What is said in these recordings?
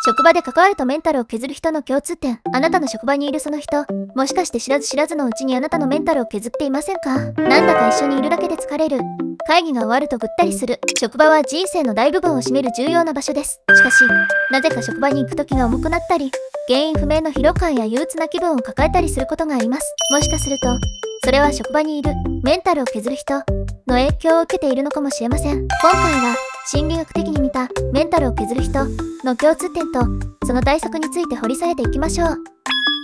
職場で関わるとメンタルを削る人の共通点。あなたの職場にいるその人、もしかして知らず知らずのうちにあなたのメンタルを削っていませんか？なんだか一緒にいるだけで疲れる。会議が終わるとぐったりする。職場は人生の大部分を占める重要な場所です。しかし、なぜか職場に行く時が重くなったり、原因不明の疲労感や憂鬱な気分を抱えたりすることがあります。もしかすると、それは職場にいるメンタルを削る人の影響を受けているのかもしれません。今回は心理学的に見たメンタルを削る人の共通点とその対策について掘り下げていきましょう。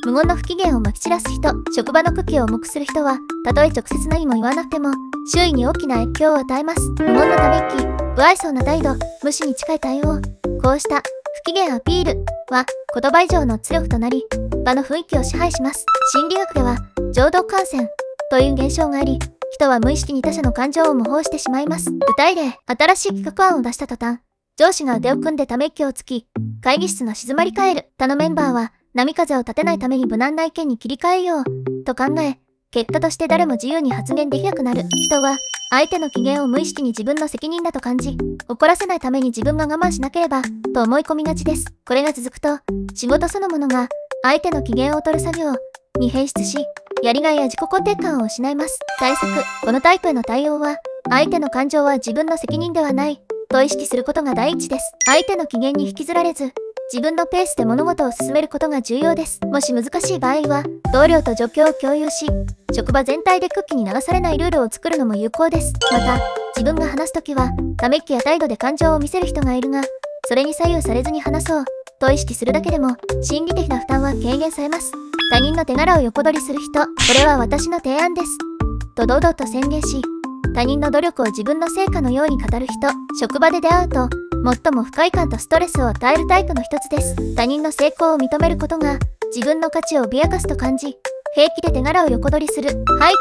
無言の不機嫌をまき散らす人。職場の空気を重くする人は、たとえ直接何も言わなくても周囲に大きな影響を与えます。無言のため息、不愛想な態度、無視に近い対応。こうした不機嫌アピールは言葉以上の圧力となり、場の雰囲気を支配します。心理学では情動感染という現象があり、人は無意識に他者の感情を模倣してしまいます。具体例、新しい企画案を出した途端、上司が腕を組んでため息をつき、会議室が静まり返る。他のメンバーは波風を立てないために無難な意見に切り替えようと考え、結果として誰も自由に発言できなくなる。人は相手の機嫌を無意識に自分の責任だと感じ、怒らせないために自分が我慢しなければと思い込みがちです。これが続くと、仕事そのものが相手の機嫌を取る作業に変質し、やりがいや自己肯定感を失います。対策。このタイプへの対応は、相手の感情は自分の責任ではないと意識することが第一です。相手の機嫌に引きずられず、自分のペースで物事を進めることが重要です。もし難しい場合は、同僚と状況を共有し、職場全体で空気に流されないルールを作るのも有効です。また、自分が話すときは、ため息や態度で感情を見せる人がいるが、それに左右されずに話そうと意識するだけでも、心理的な負担は軽減されます。他人の手柄を横取りする人。これは私の提案です。と堂々と宣言し、他人の努力を自分の成果のように語る人。職場で出会うと、最も不快感とストレスを与えるタイプの一つです。他人の成功を認めることが、自分の価値を脅かすと感じ、平気で手柄を横取りする。背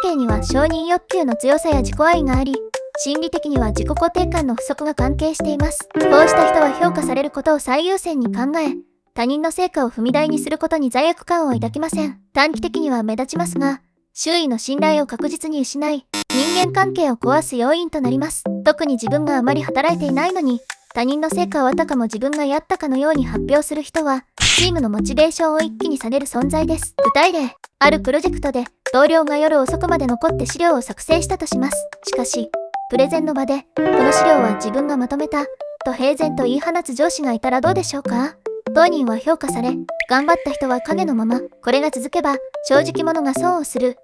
景には承認欲求の強さや自己愛があり、心理的には自己肯定感の不足が関係しています。こうした人は評価されることを最優先に考え、他人の成果を踏み台にすることに罪悪感を抱きません。短期的には目立ちますが、周囲の信頼を確実に失い、人間関係を壊す要因となります。特に自分があまり働いていないのに、他人の成果をあたかも自分がやったかのように発表する人は、チームのモチベーションを一気に下げる存在です。具体例、あるプロジェクトで同僚が夜遅くまで残って資料を作成したとします。しかし、プレゼンの場で、この資料は自分がまとめた、と平然と言い放つ上司がいたらどうでしょうか？当人は評価され、頑張った人は影のまま。これが続けば、正直者が損をする、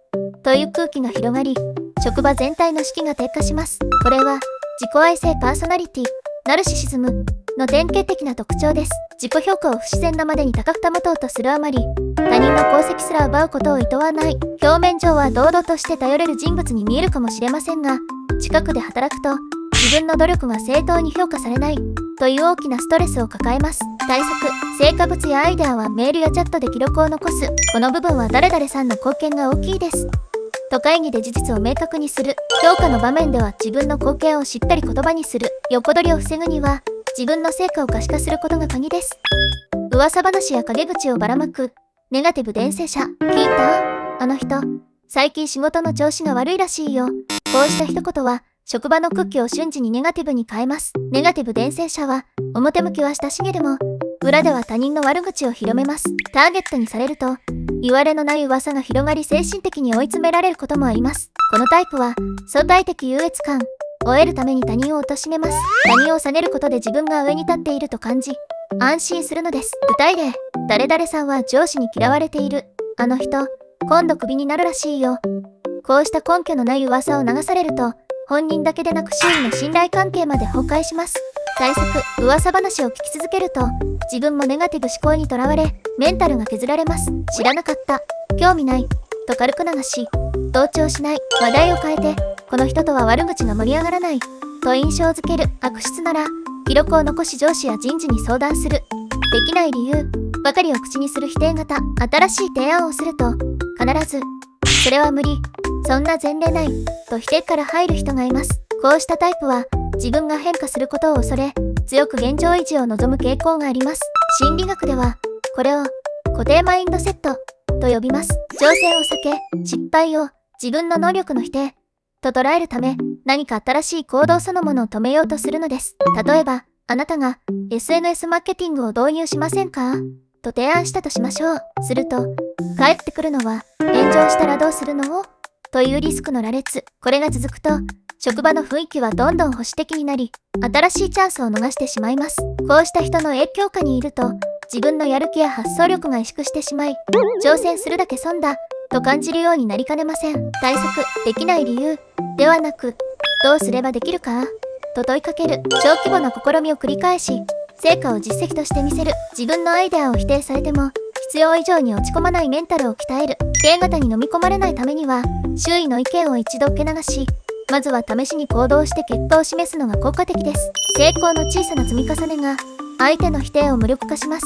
という空気が広がり、職場全体の士気が低下します。これは、自己愛性パーソナリティ、ナルシシズムの典型的な特徴です。自己評価を不自然なまでに高く保とうとするあまり、他人の功績すら奪うことを厭わない。表面上は堂々として頼れる人物に見えるかもしれませんが、近くで働くと、自分の努力が正当に評価されないという大きなストレスを抱えます。対策、成果物やアイデアはメールやチャットで記録を残す。この部分は誰々さんの貢献が大きいです。と会議で事実を明確にする。評価の場面では自分の貢献をしっかり言葉にする。横取りを防ぐには、自分の成果を可視化することが鍵です。噂話や陰口をばらまく。ネガティブ伝染者。聞いた？あの人、最近仕事の調子が悪いらしいよ。こうした一言は、職場の空気を瞬時にネガティブに変えます。ネガティブ伝染者は、表向きは親しげでも、裏では他人の悪口を広めます。ターゲットにされると、言われのない噂が広がり精神的に追い詰められることもあります。このタイプは、相対的優越感を得るために他人を貶めます。他人を下げることで自分が上に立っていると感じ、安心するのです。具体例、誰々さんは上司に嫌われている。あの人、今度クビになるらしいよ。こうした根拠のない噂を流されると、本人だけでなく周囲の信頼関係まで崩壊します。対策、噂話を聞き続けると、自分もネガティブ思考にとらわれ、メンタルが削られます。知らなかった、興味ない、と軽く流し、同調しない、話題を変えて、この人とは悪口が盛り上がらない、と印象づける。悪質なら、記録を残し上司や人事に相談する。できない理由ばかりを口にする否定型。新しい提案をすると、必ず、それは無理、そんな前例ない、と否定から入る人がいます。こうしたタイプは、自分が変化することを恐れ、強く現状維持を望む傾向があります。心理学では、これを固定マインドセットと呼びます。挑戦を避け、失敗を自分の能力の否定と捉えるため、何か新しい行動そのものを止めようとするのです。例えば、あなたが SNS マーケティングを導入しませんかと提案したとしましょう。すると、返ってくるのは、炎上したらどうするのというリスクの羅列。これが続くと、職場の雰囲気はどんどん保守的になり、新しいチャンスを逃してしまいます。こうした人の影響下にいると、自分のやる気や発想力が萎縮してしまい、挑戦するだけ損だ、と感じるようになりかねません。対策できない理由ではなく、どうすればできるかと問いかける。小規模な試みを繰り返し、成果を実績として見せる。自分のアイデアを否定されても、必要以上に落ち込まないメンタルを鍛える。否定型に飲み込まれないためには、周囲の意見を一度受け流し、まずは試しに行動して結果を示すのが効果的です。成功の小さな積み重ねが、相手の否定を無力化します。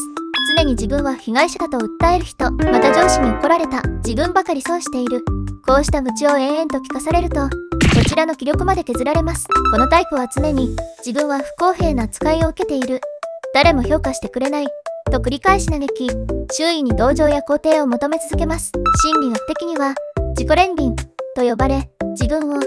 常に自分は被害者だと訴える人、また上司に怒られた、自分ばかり損している。こうした愚痴を延々と聞かされると、こちらの気力まで削られます。このタイプは常に、自分は不公平な扱いを受けている。誰も評価してくれない。と繰り返し嘆き、周囲に同情や肯定を求め続けます。心理学的には、自己憐憫と呼ばれ、自分を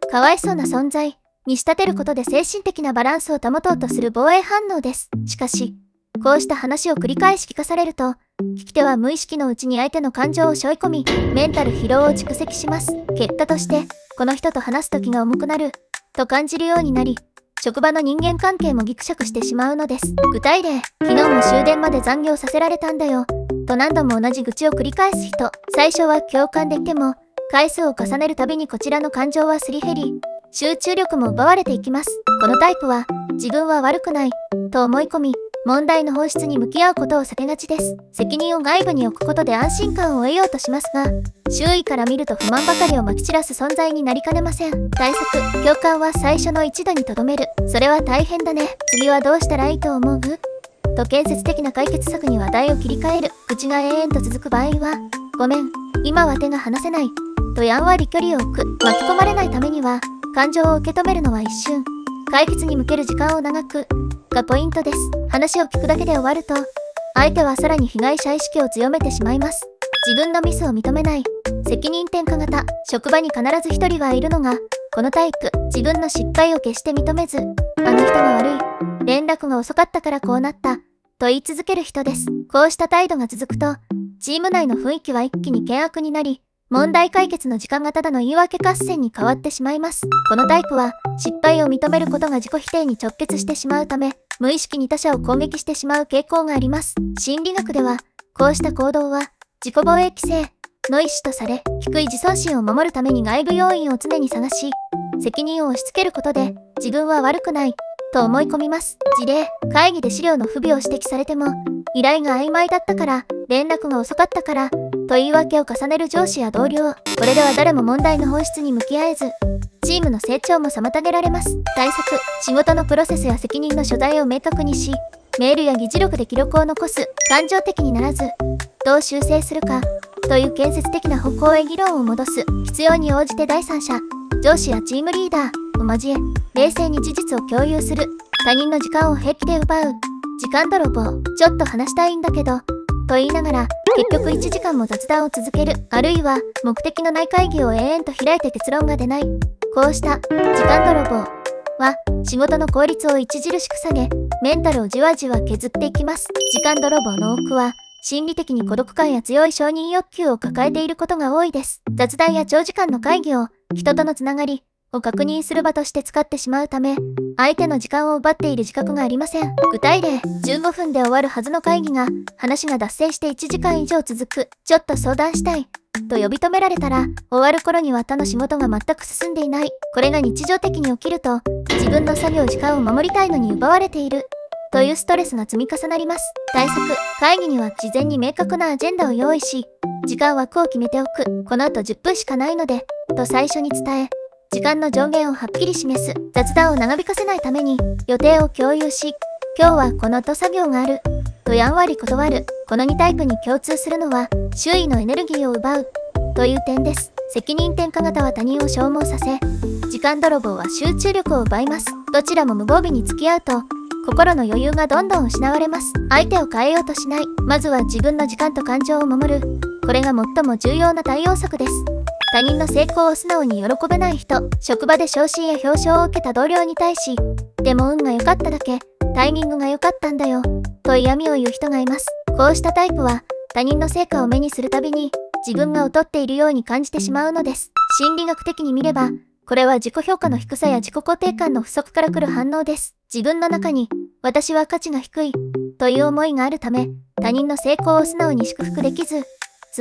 かわいそうな存在に仕立てることで精神的なバランスを保とうとする防衛反応です。しかし、こうした話を繰り返し聞かされると、聞き手は無意識のうちに相手の感情を背負い込み、メンタル疲労を蓄積します。結果として、この人と話す時が重くなる、と感じるようになり、職場の人間関係もギクシャクしてしまうのです。具体例、昨日も終電まで残業させられたんだよ、と何度も同じ愚痴を繰り返す人。最初は共感できても、回数を重ねるたびにこちらの感情はすり減り、集中力も奪われていきます。このタイプは、自分は悪くない、と思い込み、問題の本質に向き合うことを避けがちです。責任を外部に置くことで安心感を得ようとしますが、周囲から見ると不満ばかりをまき散らす存在になりかねません。対策、共感は最初の一度にとどめる。それは大変だね。次はどうしたらいいと思うと建設的な解決策に話題を切り替える。口が延々と続く場合は、ごめん、今は手が離せない。とやんわり距離を置く。巻き込まれないためには、感情を受け止めるのは一瞬。解決に向ける時間を長くがポイントです。話を聞くだけで終わると、相手はさらに被害者意識を強めてしまいます。自分のミスを認めない。責任転嫁型。職場に必ず一人はいるのが、このタイプ。自分の失敗を決して認めず、あの人が悪い。連絡が遅かったからこうなった。と言い続ける人です。こうした態度が続くと、チーム内の雰囲気は一気に険悪になり、問題解決の時間がただの言い訳合戦に変わってしまいます。このタイプは、失敗を認めることが自己否定に直結してしまうため、無意識に他者を攻撃してしまう傾向があります。心理学では、こうした行動は、自己防衛規制の一種とされ、低い自尊心を守るために外部要因を常に探し、責任を押し付けることで、自分は悪くない、と思い込みます。事例、会議で資料の不備を指摘されても、依頼が曖昧だったから、連絡が遅かったから、と言い訳を重ねる上司や同僚。これでは誰も問題の本質に向き合えず、チームの成長も妨げられます。対策、仕事のプロセスや責任の所在を明確にし、メールや議事録で記録を残す。感情的にならず、どう修正するか、という建設的な方向へ議論を戻す。必要に応じて第三者、上司やチームリーダーを交え、冷静に事実を共有する。他人の時間を平気で奪う。時間泥棒。ちょっと話したいんだけど、と言いながら、結局1時間も雑談を続ける。あるいは、目的のない会議を延々と開いて結論が出ない。こうした時間泥棒は仕事の効率を著しく下げ、メンタルをじわじわ削っていきます。時間泥棒の多くは心理的に孤独感や強い承認欲求を抱えていることが多いです。雑談や長時間の会議を人とのつながりを確認する場として使ってしまうため、相手の時間を奪っている自覚がありません。具体例、15分で終わるはずの会議が話が脱線して1時間以上続く。ちょっと相談したい。と呼び止められたら、終わる頃には他の仕事が全く進んでいない。これが日常的に起きると、自分の作業時間を守りたいのに奪われている。というストレスが積み重なります。対策、会議には事前に明確なアジェンダを用意し、時間枠を決めておく。この後10分しかないので、と最初に伝え、時間の上限をはっきり示す。雑談を長引かせないために、予定を共有し、今日はこのと作業がある。とやんわり断る。この2タイプに共通するのは、周囲のエネルギーを奪う。という点です。責任転嫁型は他人を消耗させ、時間泥棒は集中力を奪います。どちらも無防備に付き合うと、心の余裕がどんどん失われます。相手を変えようとしない。まずは自分の時間と感情を守る。これが最も重要な対応策です。他人の成功を素直に喜べない人。職場で昇進や表彰を受けた同僚に対し、でも運が良かっただけ、タイミングが良かったんだよ、と嫌味を言う人がいます。こうしたタイプは、他人の成果を目にするたびに、自分が劣っているように感じてしまうのです。心理学的に見れば、これは自己評価の低さや自己肯定感の不足から来る反応です。自分の中に、私は価値が低い、という思いがあるため、他人の成功を素直に祝福できず、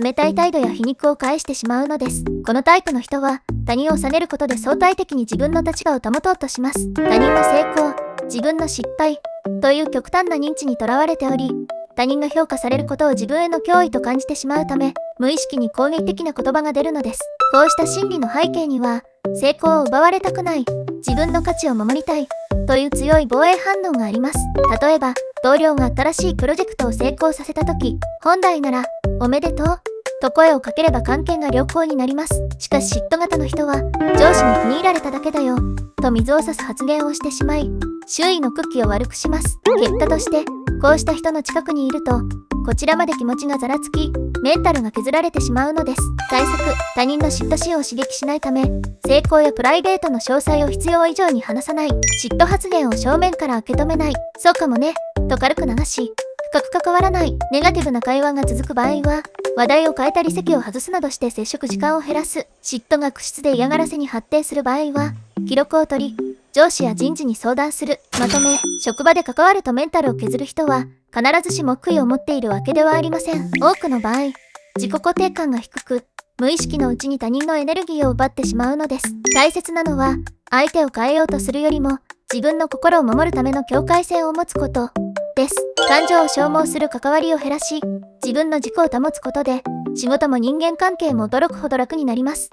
冷たい態度や皮肉を返してしまうのです。このタイプの人は、他人を責めることで相対的に自分の立場を保とうとします。他人の成功、自分の失敗、という極端な認知にとらわれており、他人が評価されることを自分への脅威と感じてしまうため、無意識に攻撃的な言葉が出るのです。こうした心理の背景には、成功を奪われたくない、自分の価値を守りたい、という強い防衛反応があります。例えば、同僚が新しいプロジェクトを成功させたとき、本来なら、おめでとう、と声をかければ関係が良好になります。しかし嫉妬型の人は、上司に気に入られただけだよ、と水を差す発言をしてしまい、周囲の空気を悪くします。結果として、こうした人の近くにいると、こちらまで気持ちがざらつき、メンタルが削られてしまうのです。対策、他人の嫉妬心を刺激しないため、成功やプライベートの詳細を必要以上に話さない、嫉妬発言を正面から受け止めない、そうかもね、と軽く流し、深く関わらない、ネガティブな会話が続く場合は、話題を変えたり席を外すなどして接触時間を減らす、嫉妬が屈指で嫌がらせに発展する場合は、記録を取り、上司や人事に相談する。まとめ、職場で関わるとメンタルを削る人は、必ずしも悔いを持っているわけではありません。多くの場合、自己肯定感が低く、無意識のうちに他人のエネルギーを奪ってしまうのです。大切なのは、相手を変えようとするよりも、自分の心を守るための境界線を持つこと、です。感情を消耗する関わりを減らし、自分の軸を保つことで、仕事も人間関係も驚くほど楽になります。